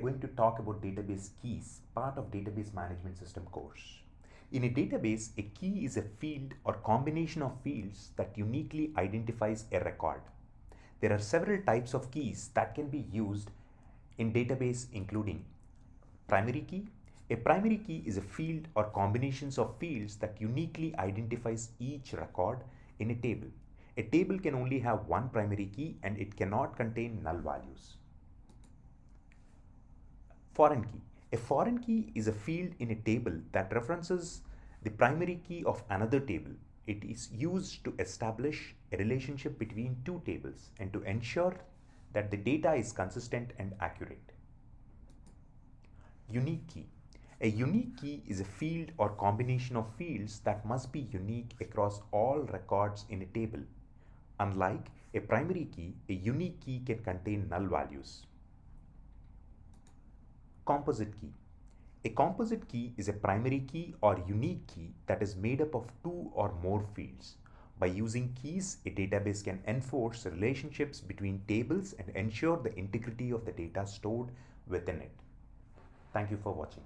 Going to talk about database keys, part of database management system course. In a database, a key is a field or combination of fields that uniquely identifies a record. There are several types of keys that can be used in database, including primary key. A primary key is a field or combinations of fields that uniquely identifies each record in a table. A table can only have one primary key and it cannot contain null values. Foreign key. A foreign key is a field in a table that references the primary key of another table. It is used to establish a relationship between two tables and to ensure that the data is consistent and accurate. Unique key. A unique key is a field or combination of fields that must be unique across all records in a table. Unlike a primary key, a unique key can contain null values. Composite key. A composite key is a primary key or unique key that is made up of two or more fields. By using keys, a database can enforce relationships between tables and ensure the integrity of the data stored within it. Thank you for watching.